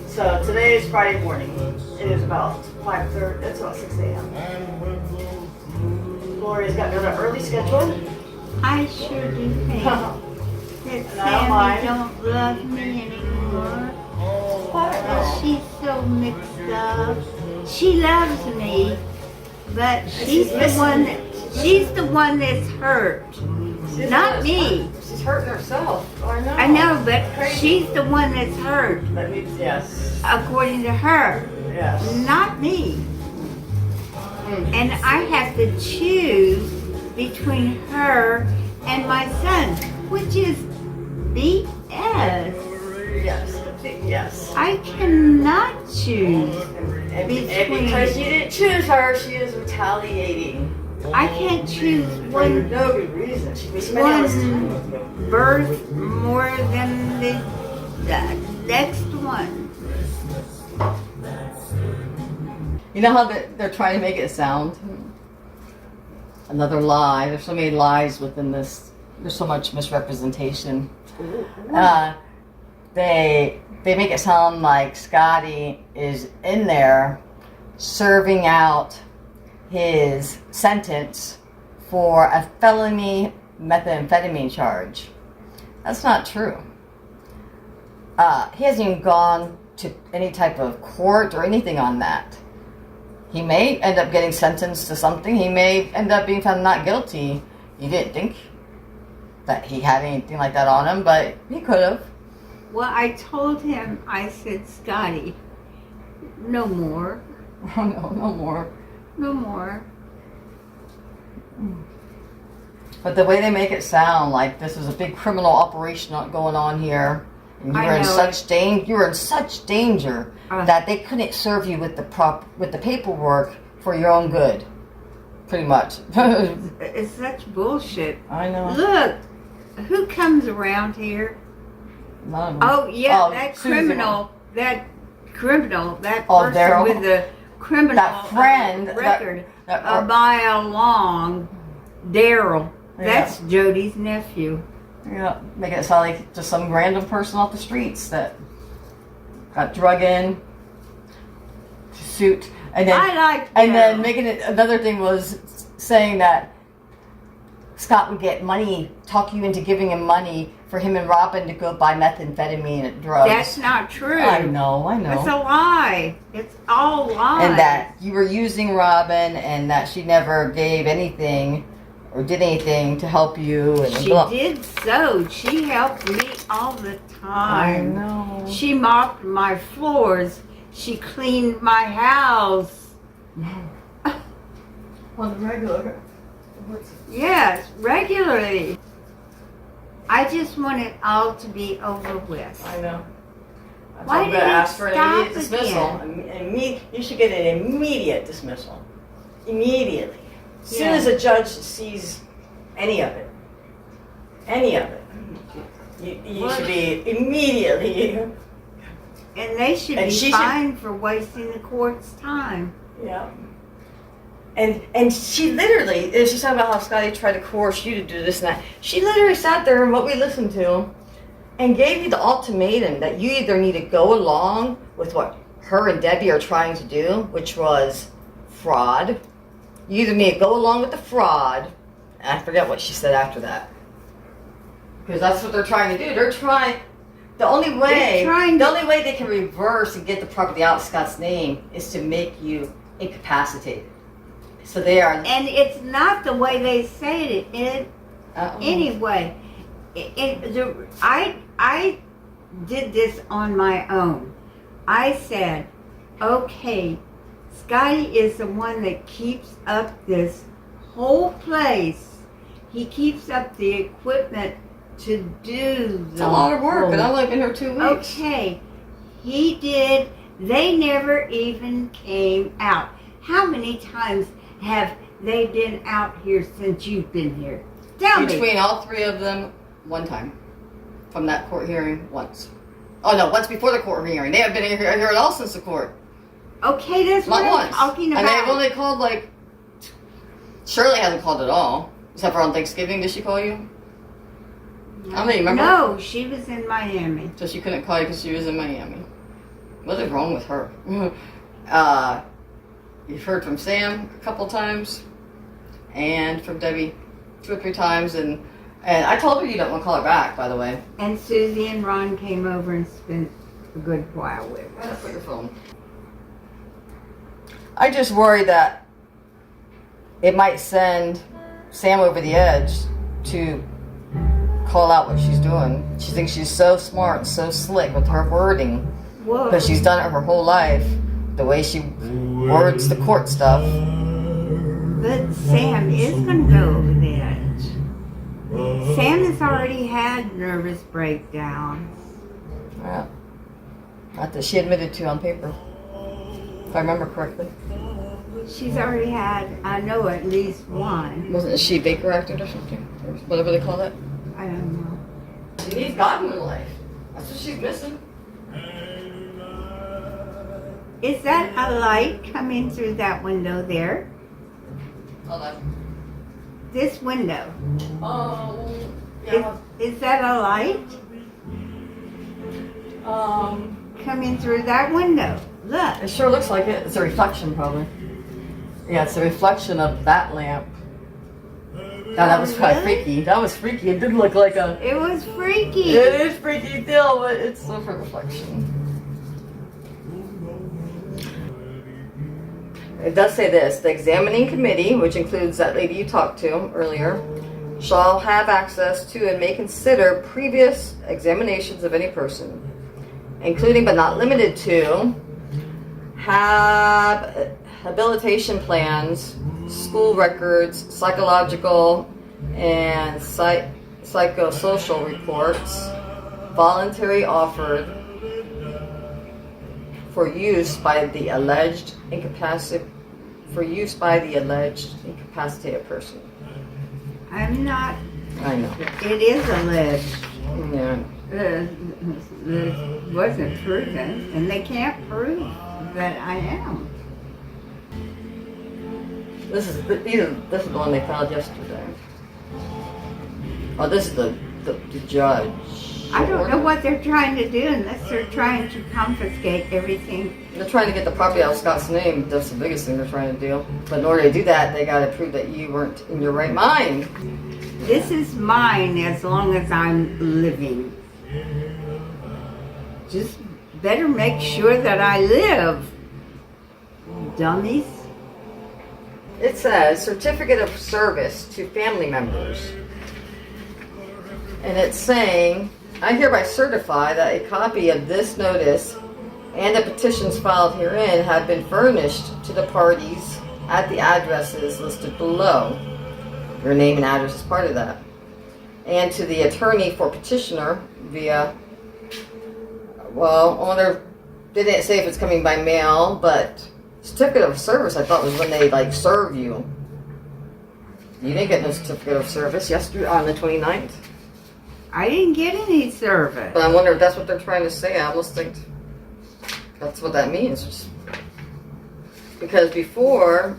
So today is Friday morning. It is about 5:30. It's about 6 a.m. Gloria's got another early schedule. I sure do think that And I don't mind. Sammy don't love me anymore. She's so mixed up. She loves me, but she's the one that's hurt. Not me. She's hurting herself. I know, but she's the one that's hurt, That means yes. according to her. Yes. Not me. And I have to choose between her and my son, which is BS. Yes. Yes. I cannot choose And between. because you didn't choose her, she is retaliating. I can't choose For one no good reason. She was spending all this time with you. birth more than the next one. You know how they're trying to make it sound? Another lie. There's so many lies within this. There's so much misrepresentation. They make it sound like Scotty is in there serving out his sentence for a felony methamphetamine charge. That's not true. He hasn't even gone to any type of court or anything on that. He may end up getting sentenced to something. He may end up being found not guilty. You didn't think that he had anything like that on him, but he could have. Well, I told him, I said, Scotty, no more. Oh, no, no more. No more. But the way they make it sound like this is a big criminal operation going on here, and you were in such danger that they couldn't serve you with the paperwork for your own good, pretty much. It's such bullshit. I know. Look, who comes around here? None of them. Oh, yeah, Susie. that person Daryl. with the criminal That friend, record by a long, Daryl. That's Jody's nephew. Yeah, making it sound like just some random person off the streets that got drug in, suit, and then then making it another thing was saying that Scott would get money, talk you into giving him money for him and Robin to go buy methamphetamine and drugs. That's not true. I know. It's a lie. It's all lies. And that you were using Robin, and that she never gave anything or did anything to help you. And she did so. She helped me all the time. I know. She mopped my floors. She cleaned my house. On the regular. Yes, regularly. I just want it all to be over with. I know. Why did it ask for an stop immediate dismissal? You should get an immediate dismissal. Immediately. As soon as a judge sees any of it, you should be immediately. And they should be fined for wasting the court's time. Yeah. And she literally, she's talking about how Scotty tried to coerce you to do this and that. She literally sat there and what we listened to and gave you the ultimatum that you either need to go along with what her and Debbie are trying to do, which was fraud. You either need to go along with the fraud, and I forget what she said after that. Because that's what they're trying to do. They're trying, the only way they can reverse and get the property out of Scott's name is to make you incapacitated. So they are. And it's not the way they say it. Anyway, I did this on my own. I said, okay, Scotty is the one that keeps up this whole place. He keeps up the equipment to do It's a lot of work, and I've only been here 2 weeks. Okay, he did. They never even came out. How many times have they been out here since you've been here? Tell me. Between all three of them, one time. From that court hearing, once. Oh no, once before the court hearing. They haven't been here at all since the court. Okay, that's what I'm talking about. And they've only called Shirley hasn't called at all. Except for on Thanksgiving, did she call you? No. I don't even remember. No, she was in Miami. So she couldn't call you because she was in Miami. What is wrong with her? You've heard from Sam a couple times, and from Debbie 2 or 3 times, and I told her you don't want to call her back, by the way. And Susie and Ron came over and spent a good while with us. Put your phone. I just worry that it might send Sam over the edge to call out what she's doing. She thinks she's so smart and so slick with her wording, Whoa. because she's done it her whole life, the way she words the court stuff. But Sam is going to go over the edge. Sam has already had nervous breakdowns. Yeah. Not that she admitted to on paper, if I remember correctly. She's already had, I know, at least one. Wasn't she Baker acted or something? Or whatever they call it? I don't know. She needs God in her life. That's what she's missing. Is that a light coming through that window there? Hold on. This window. Yeah. Is that a light coming through that window? Look. It sure looks like it. It's a reflection, probably. Yeah, it's a reflection of that lamp. Now, that was kind of Really? freaky. That was freaky. It did look like a... It was freaky. It is freaky still, but it's still for reflection. It does say this: the examining committee, which includes that lady you talked to earlier, shall have access to and may consider previous examinations of any person, including but not limited to habilitation plans, school records, psychological and psychosocial reports, voluntary offered for use by the alleged incapacitated person. I'm not. I know. It is alleged. Yeah. It wasn't proven, and they can't prove that I am. This is the one they filed yesterday. Oh, this is the judge. I don't know what they're trying to do unless they're trying to confiscate everything. They're trying to get the property out of Scott's name. That's the biggest thing they're trying to do. But in order to do that, they got to prove that you weren't in your right mind. This is mine as long as I'm living. Just better make sure that I live, dummies. It says certificate of service to family members. And it's saying, I hereby certify that a copy of this notice and the petitions filed herein have been furnished to the parties at the addresses listed below. Your name and address is part of that. And to the attorney for petitioner via, well, I wonder, they didn't say if it's coming by mail, but certificate of service I thought was when they like serve you. You didn't get no certificate of service yesterday on the 29th. I didn't get any service. But I wonder if that's what they're trying to say. I almost think that's what that means. Because before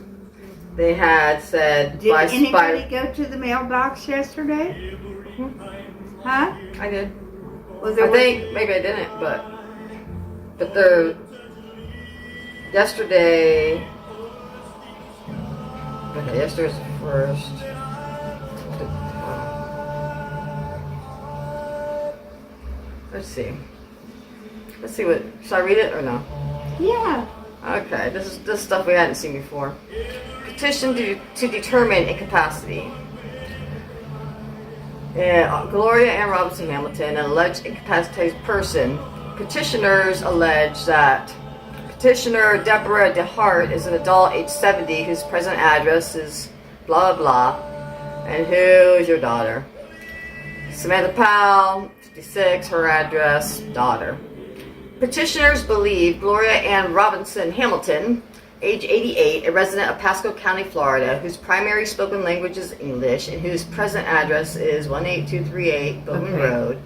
they had said Did anybody go to the mailbox yesterday? Huh? I did. Was there I think maybe I didn't, but they're yesterday. Okay, yesterday's the first. Let's see. Let's see what. Should I read it or no? Yeah. Okay, this is stuff we hadn't seen before. Petition to determine incapacity. Gloria Ann Robinson Hamilton, an alleged incapacitated person. Petitioners allege that petitioner Deborah DeHart is an adult age 70 whose present address is blah blah. And who is your daughter? Samantha Powell, 56, her address, daughter. Petitioners believe Gloria Ann Robinson Hamilton, age 88, a resident of Pasco County, Florida, whose primary spoken language is English and whose present address is 18238 Bowman Road,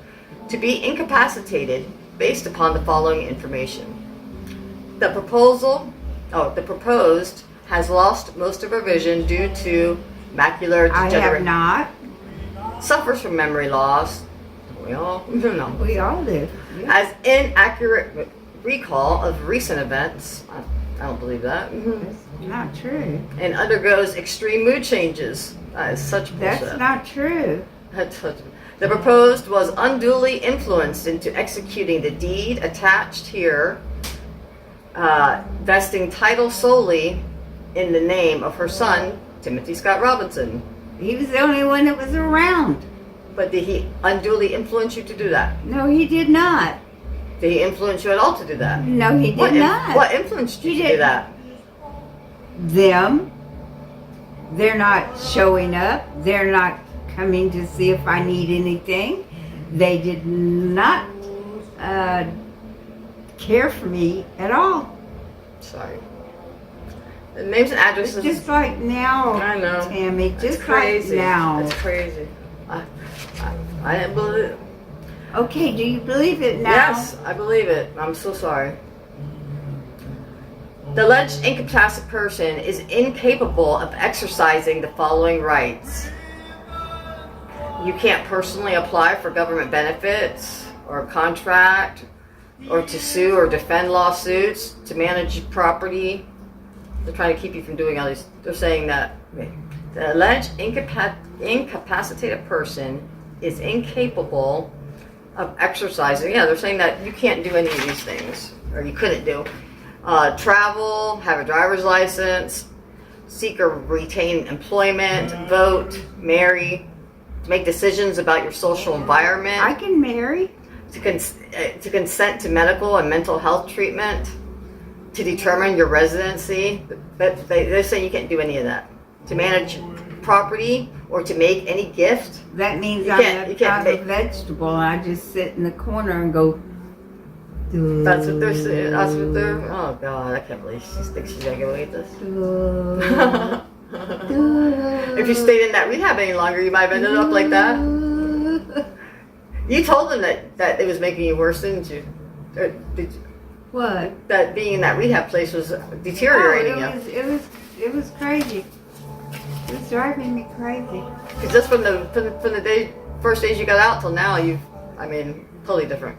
to be incapacitated based upon the following information. The proposed has lost most of her vision due to macular degeneration. I have not. Suffers from memory loss. We all know. We all do. Yeah. Has inaccurate recall of recent events. I don't believe that. That's not true. And undergoes extreme mood changes. That is such bullshit. That's not true. The proposed was unduly influenced into executing the deed attached here, vesting title solely in the name of her son, Timothy Scott Robinson. He was the only one that was around. But did he unduly influence you to do that? No, he did not. Did he influence you at all to do that? No, he did not. What influenced you He to do didn't. that? Them. They're not showing up. They're not coming to see if I need anything. They did not care for me at all. Sorry. The names and addresses. It's just like now, I know. Tammy. It's Just crazy. like now. It's crazy. I didn't believe it. Okay, do you believe it now? Yes, I believe it. I'm so sorry. The alleged incapacitated person is incapable of exercising the following rights. You can't personally apply for government benefits or a contract or to sue or defend lawsuits, to manage property. They're trying to keep you from doing all these. They're saying that the alleged incapacitated person is incapable of exercising. Yeah, they're saying that you can't do any of these things, or you couldn't do. Travel, have a driver's license, seek or retain employment, vote, marry, to make decisions about your social environment. I can marry. To consent to medical and mental health treatment, to determine your residency. But they're saying you can't do any of that. To manage property or to make any gift. That means You I'm can't a vegetable. I just sit in the corner and go. That's what they're saying. That's what they're. Oh God, I can't believe she thinks she's gonna get away with this. If you stayed in that rehab any longer, you might have ended up like that. You told them that it was making you worse, didn't you? Or did you? What? That being in that rehab place was deteriorating you. It was crazy. It was driving me crazy. Because just from the first days you got out till now, totally different.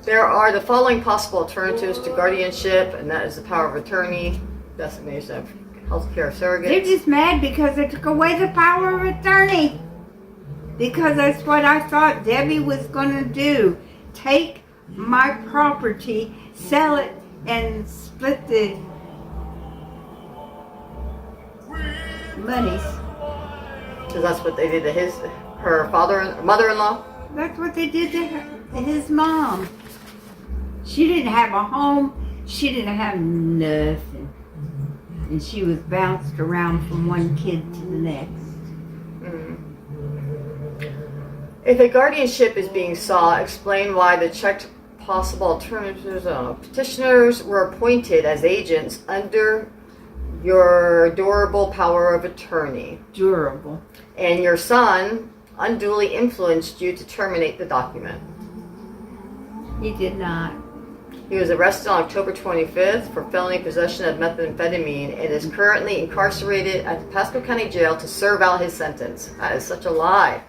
There are the following possible alternatives to guardianship, and that is the power of attorney, designation of healthcare surrogates. They're just mad because they took away the power of attorney. Because that's what I thought Debbie was going to do. Take my property, sell it, and split the monies. Because that's what they did to her mother-in-law. That's what they did to his mom. She didn't have a home. She didn't have nothing. And she was bounced around from one kid to the next. If a guardianship is being sought, explain why the checked possible alternatives. Petitioners were appointed as agents under your durable power of attorney. Durable. And your son unduly influenced you to terminate the document. He did not. He was arrested on October 25th for felony possession of methamphetamine and is currently incarcerated at the Pasco County Jail to serve out his sentence. That is such a lie.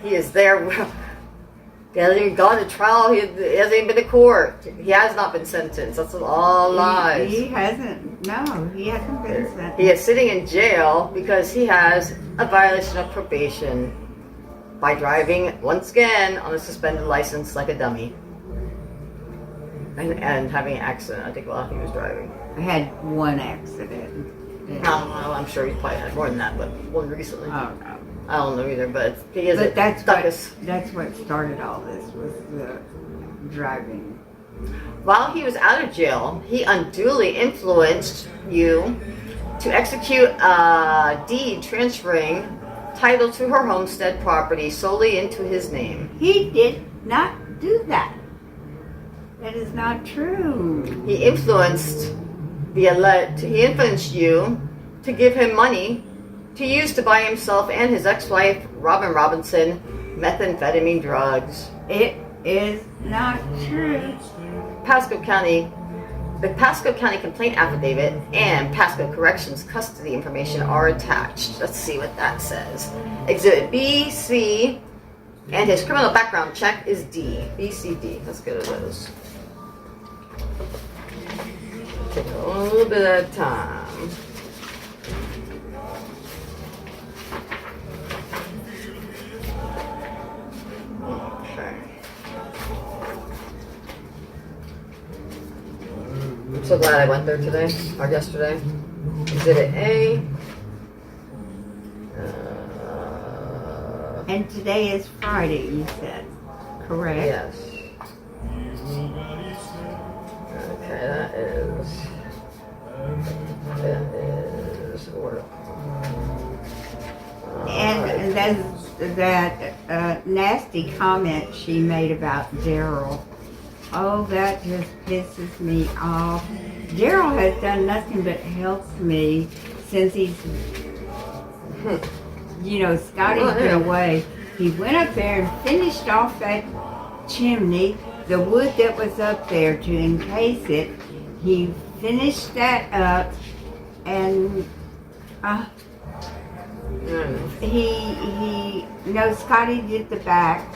He is there. He hasn't even gone to trial. He hasn't even been to court. He has not been sentenced. That's all lies. He hasn't. No, he hasn't been sentenced. He is sitting in jail because he has a violation of probation by driving, once again, on a suspended license like a dummy. And having an accident, I think, while he was driving. I had one accident. Well, I'm sure he's probably had more than that, but one recently. Oh, no. I don't know either, but he is. But that's what started all this, was the driving. While he was out of jail, he unduly influenced you to execute a deed transferring title to her homestead property solely into his name. He did not do that. That is not true. He influenced you to give him money to use to buy himself and his ex-wife, Robin Robinson, methamphetamine drugs. It is not true. The Pasco County complaint affidavit and Pasco Corrections custody information are attached. Let's see what that says. Exhibit B, C, And his criminal background check is D. BCD. Let's go to those. Take a little bit of time. Okay. I'm so glad I went there today, or yesterday. Exhibit A. And today is Friday, you said, correct? Yes. Okay, that is order. And that nasty comment she made about Daryl. Oh, that just pisses me off. Daryl has done nothing but help me since he's, Scotty's been away. He went up there and finished off that chimney, the wood that was up there to encase it. He finished that up, and Scotty did the back,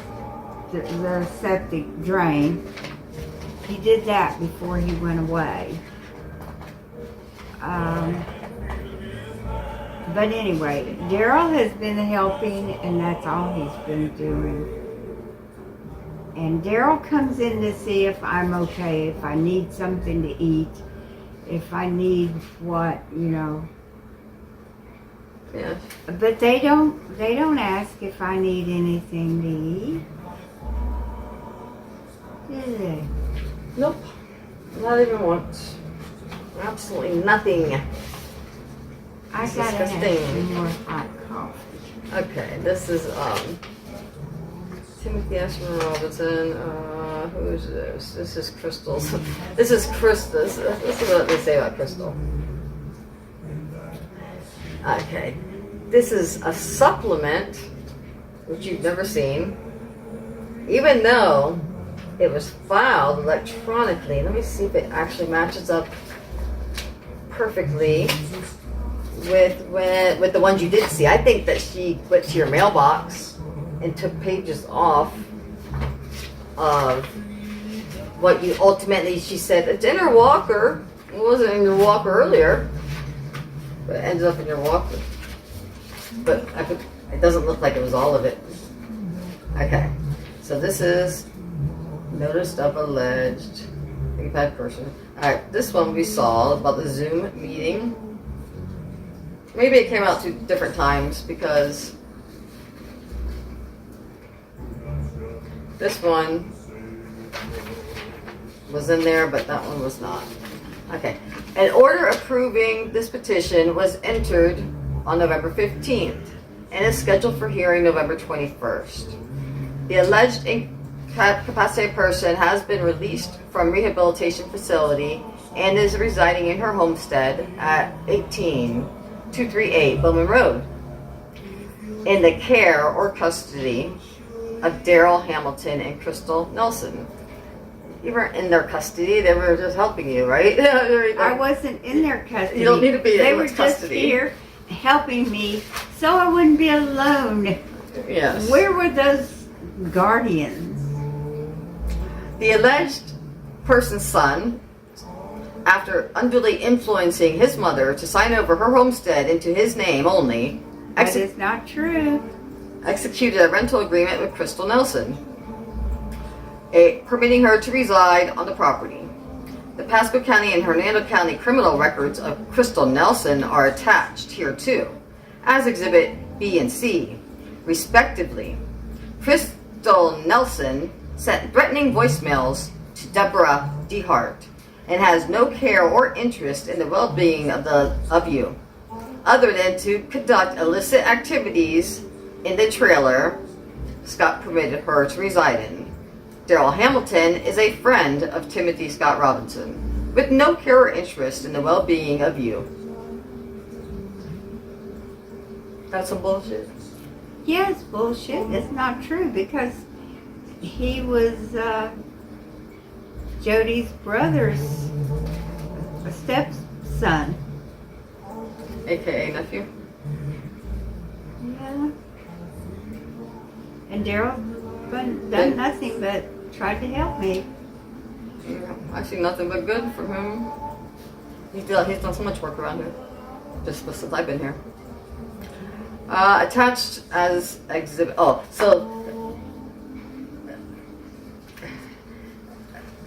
the septic drain. He did that before he went away. But anyway, Daryl has been helping, and that's all he's been doing. And Daryl comes in to see if I'm okay, if I need something to eat, if I need what, Yes. But they don't ask if I need anything to eat. Do they? Nope. Not even once. Absolutely nothing. I It's gotta have disgusting. some more hot coffee. Okay, this is Timothy S. Robinson. Who is this? This is Crystal's. This is Krista's. This is what they say about Crystal. Okay, this is a supplement which you've never seen, even though it was filed electronically. Let me see if it actually matches up perfectly with the ones you did see. I think that she went to your mailbox and took pages off of what you ultimately, she said, it's in her walker. It wasn't in your walker earlier, but it ended up in your walker. But it doesn't look like it was all of it. Okay, so this is notice of alleged bad person. Alright, this one we saw about the Zoom meeting. Maybe it came out 2 different times because this one was in there, but that one was not. Okay. An order approving this petition was entered on November 15th and is scheduled for hearing November 21st. The alleged incapacitated person has been released from rehabilitation facility and is residing in her homestead at 18238 Bowman Road in the care or custody of Daryl Hamilton and Crystal Nelson. You weren't in their custody, they were just helping you, right? I wasn't in their custody. You don't need to be in They were custody. just here helping me so I wouldn't be alone. Yes. Where were those guardians? The alleged person's son, after unduly influencing his mother to sign over her homestead into his name only, That is not true. executed a rental agreement with Crystal Nelson, permitting her to reside on the property. The Pasco County and Hernando County criminal records of Crystal Nelson are attached here too, as Exhibit B and C, respectively. Crystal Nelson sent threatening voicemails to Deborah DeHart and has no care or interest in the well-being of you, other than to conduct illicit activities in the trailer Scott permitted her to reside in. Daryl Hamilton is a friend of Timothy Scott Robinson, with no care or interest in the well-being of you. That's some bullshit. Yes, bullshit. It's not true because he was Jody's brother's stepson. AKA nephew. Yeah. And Daryl done nothing but tried to help me. Yeah, I see nothing but good from him. He's done so much work around here, just since I've been here. Attached as exhibit. Oh, so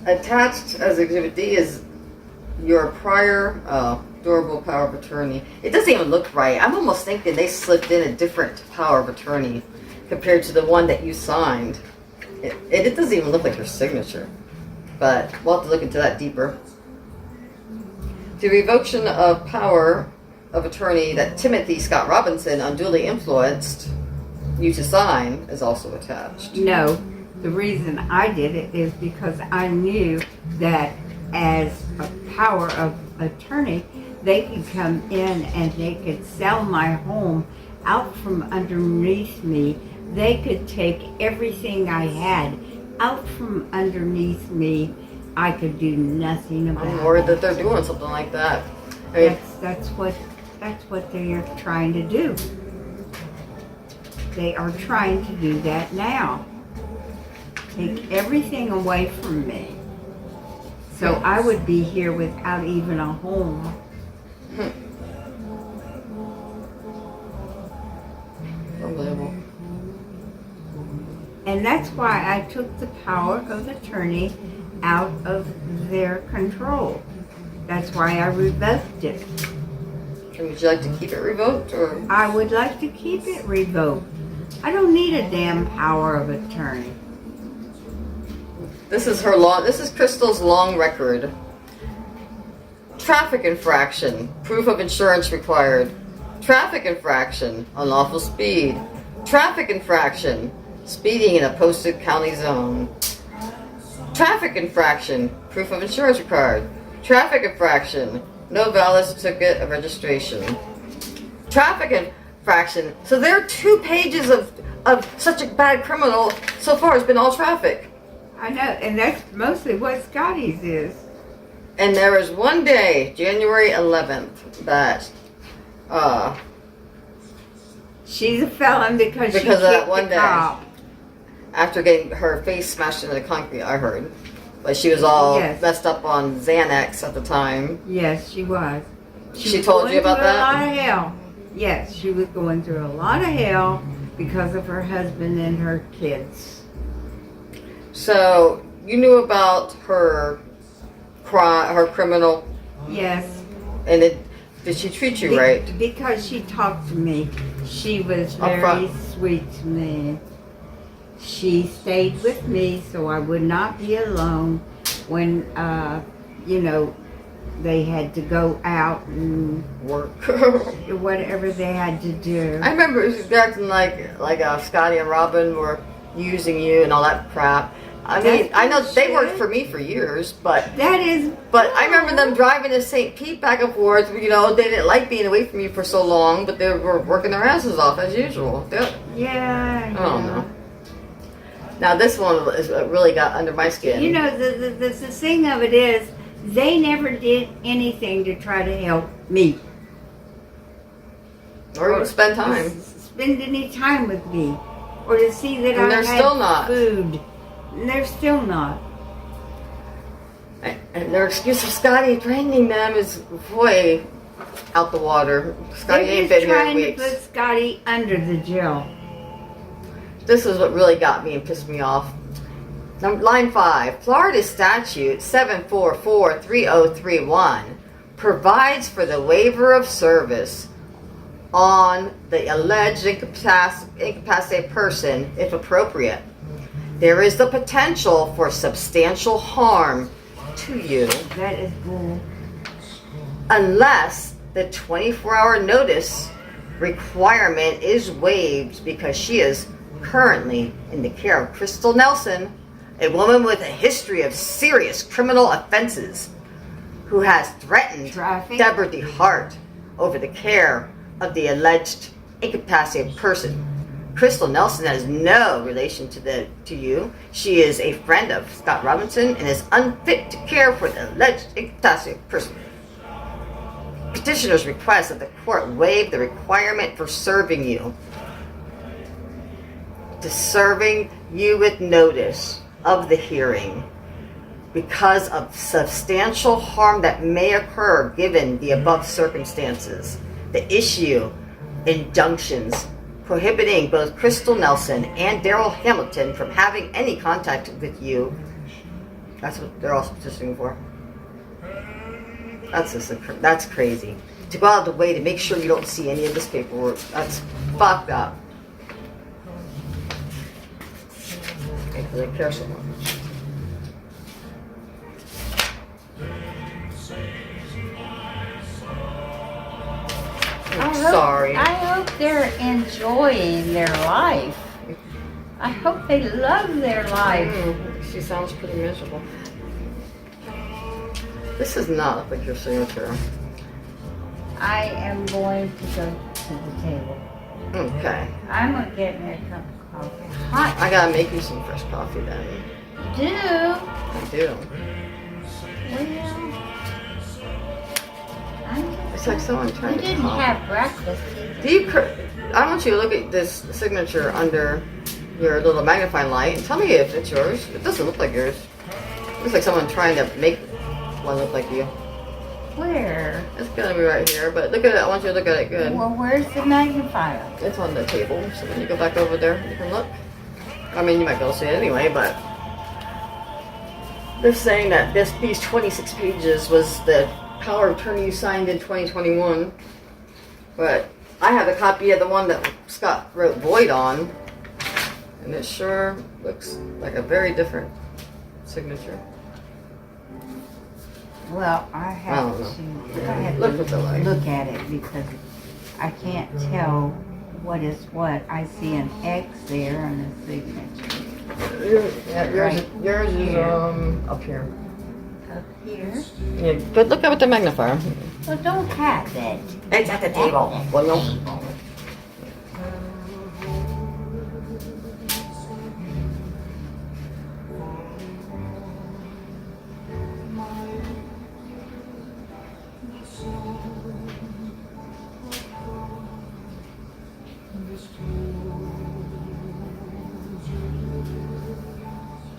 attached as exhibit D is your prior durable power of attorney. It doesn't even look right. I'm almost thinking they slipped in a different power of attorney compared to the one that you signed. It doesn't even look like your signature. But we'll have to look into that deeper. The revocation of power of attorney that Timothy Scott Robinson unduly influenced you to sign is also attached. No, the reason I did it is because I knew that as a power of attorney, they could come in and they could sell my home out from underneath me. They could take everything I had out from underneath me. I could do nothing about it. I'm worried that they're doing something like that. I mean, That's what they are trying to do. They are trying to do that now. Take everything away from me. So I would be here without even a home. unbelievable. And that's why I took the power of attorney out of their control. That's why I revoked it. And would you like to keep it revoked, or? I would like to keep it revoked. I don't need a damn power of attorney. This is Crystal's long record. Traffic infraction, proof of insurance required. Traffic infraction, unlawful speed. Traffic infraction, speeding in a posted county zone. Traffic infraction, proof of insurance required. Traffic infraction, no valid certificate of registration. Traffic infraction. So there are 2 pages of such a bad criminal so far has been all traffic. I know, and that's mostly what Scotty's is. And there was one day, January 11th, that she's a felon because she of that kicked one the day. cop. After getting her face smashed into the concrete, I heard. But she was all Yes. messed up on Xanax at the time. Yes, she was. She was told going you about through that? A lot of hell. Yes, she was going through a lot of hell because of her husband and her kids. So, you knew about her criminal, Yes. and did she treat you right? Because she talked to me. She was very Upfront. sweet to me. She stayed with me so I would not be alone when, they had to go out and Work. whatever they had to do. I remember acting like Scotty and Robin were using you and all that crap. I mean, That's I know they worked bullshit. for me for years, but That is. I remember them driving to St. Pete back and forth. You know, they didn't like being away from you for so long, but they were working their asses off as usual. Yeah. I don't know. Now this one really got under my skin. You know, the thing of it is, they never did anything to try to help me. Or even spend time. Spend any time with me. Or to see that And I they're had still not. food. And they're still not. And their excuse of Scotty draining them is way out the water. Scotty They're ain't just been here in trying to weeks. put Scotty under the jail. This is what really got me and pissed me off. Line 5. Florida Statute 7443031 provides for the waiver of service on the alleged incapacitated person if appropriate. There is the potential for substantial harm to you That is bull. unless the 24-hour notice requirement is waived because she is currently in the care of Crystal Nelson, a woman with a history of serious criminal offenses who has threatened Traffic. Deborah DeHart over the care of the alleged incapacitated person. Crystal Nelson has no relation to you. She is a friend of Scott Robinson and is unfit to care for the alleged incapacitated person. Petitioners request that the court waive the requirement for serving you. to serving you with notice of the hearing because of substantial harm that may occur given the above circumstances. The issue injunctions prohibiting both Crystal Nelson and Daryl Hamilton from having any contact with you. That's what they're all petitioning for. That's crazy. To go out of the way to make sure you don't see any of this paperwork. That's fucked up. Because they care so much. Sorry. I hope they're enjoying their life. I hope they love their life. She sounds pretty miserable. This does not look like your signature. I am going to go to the table. Okay. I'm going to get me a cup of coffee. Hot. I gotta make you some fresh coffee then. You do? I do. Well, It's like someone we trying to didn't talk. have breakfast Do you? I want you to look at this signature under your little magnifying light and tell me if it's yours. It doesn't look like yours. It looks like someone trying to make one look like you. Where? It's gonna be right here, but look at it. I want you to look at it good. Well, where's the magnifier? It's on the table, so when you go back over there, you can look. I mean, you might be able to see it anyway, but they're saying that these 26 pages was the power of attorney you signed in 2021, but I have a copy of the one that Scott wrote void on, and it sure looks like a very different signature. Well, I have don't to Look at the light. look at it because I can't tell what is what. I see an X there and a signature. Yours is up here. Up here? Yeah, but look at with the magnifier. Well, don't have it. It's at the table. Well, no.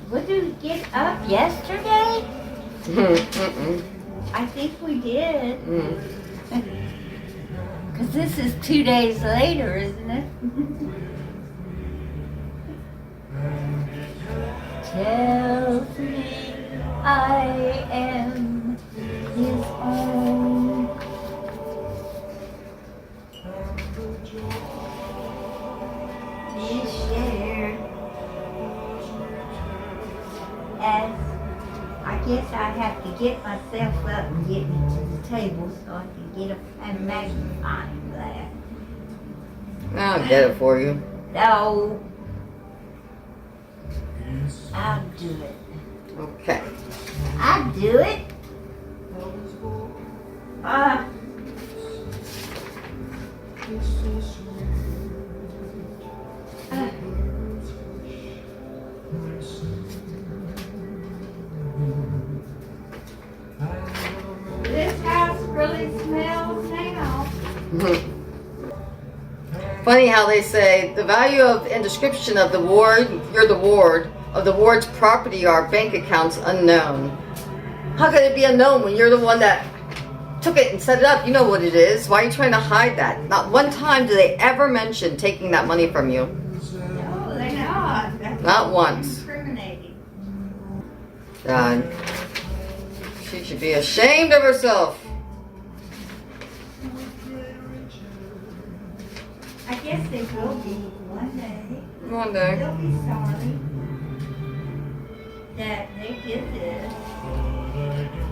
What did we get up yesterday? Mm-mm. I think we did. Mm. Because this is 2 days later, isn't it? Tells me I am his own. Is shared as I guess I have to get myself up and get me to the table so I can get a magnifying glass. I'll get it for you. No. I'll do it. Okay. I'll do it. This house really smells now. Funny how they say the value of and description of the ward, you're the ward, of the ward's property are bank accounts unknown. How could it be unknown when you're the one that took it and set it up? You know what it is. Why are you trying to hide that? Not one time do they ever mention taking that money from you. No, they're not. That's Not once. incriminating. God. She should be ashamed of herself. I guess they will be one day. One day. They'll be sorry that they did this.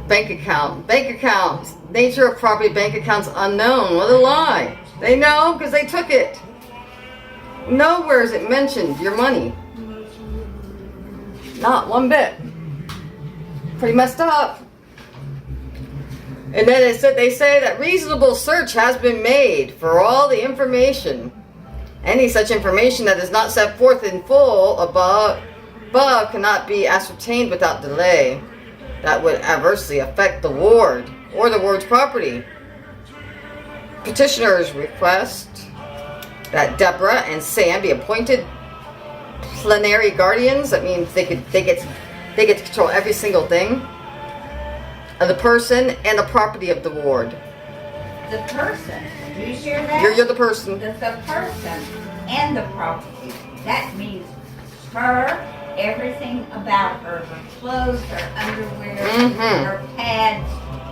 Bank accounts. Nature of property, bank accounts unknown. What a lie. They know because they took it. Nowhere is it mentioned, your money. Not one bit. Pretty messed up. And then they say that reasonable search has been made for all the information. Any such information that is not set forth in full above cannot be ascertained without delay. That would adversely affect the ward or the ward's property. Petitioners request that Deborah and Sam be appointed plenary guardians. That means they get to control every single thing of the person and the property of the ward. The person. Do you hear that? You're the person. The person and the property. That means her, everything about her, her clothes, her underwear, her pads,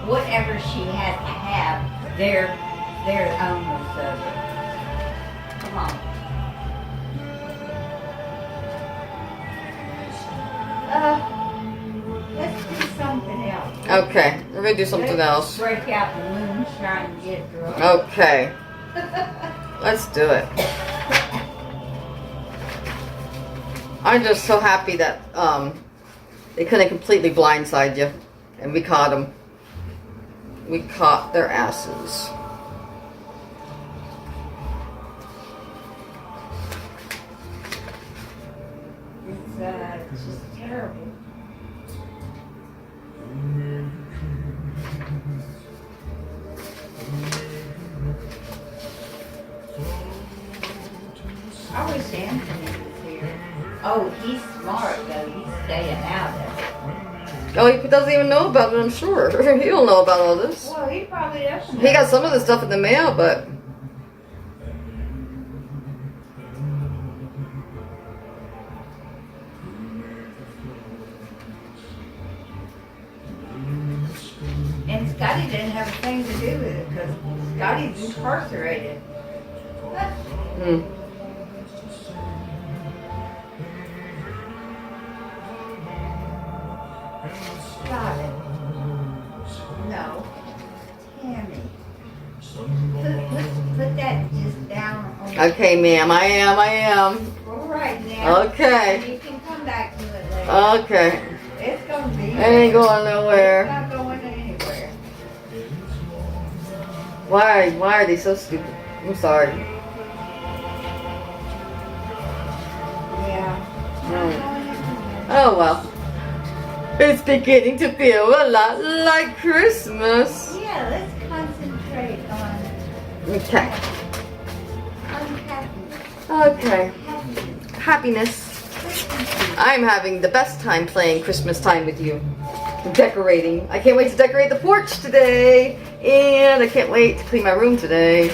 whatever she has to have, they're owners of it. Come on. Let's do something else. Okay, we're gonna do something else. Break out the moonshine and get drunk. Okay, let's do it. I'm just so happy that they couldn't completely blindside you, and we caught them. We caught their asses. It's just terrible. I wish Anthony was here. Oh, he's smart though. He's staying out of it. Oh, he doesn't even know about it, I'm sure. He don't know about all this. Well, he probably doesn't. He got some of the stuff in the mail, but... And Scotty didn't have a thing to do with it because Scotty's incarcerated. Got it. No. Tammy. Put that just down on the Okay, ma'am, I am. All right now. Okay. You can come back to it later. Okay. It's going to be It ain't going It's nowhere. not going anywhere. Why are they so stupid? I'm sorry. Yeah. Not going anywhere. Oh well. It's beginning to feel a lot like Christmas. Yeah, let's concentrate on Okay. happiness. Okay. Happiness. I'm having the best time playing Christmas time with you. Decorating. I can't wait to decorate the porch today. And I can't wait to clean my room today.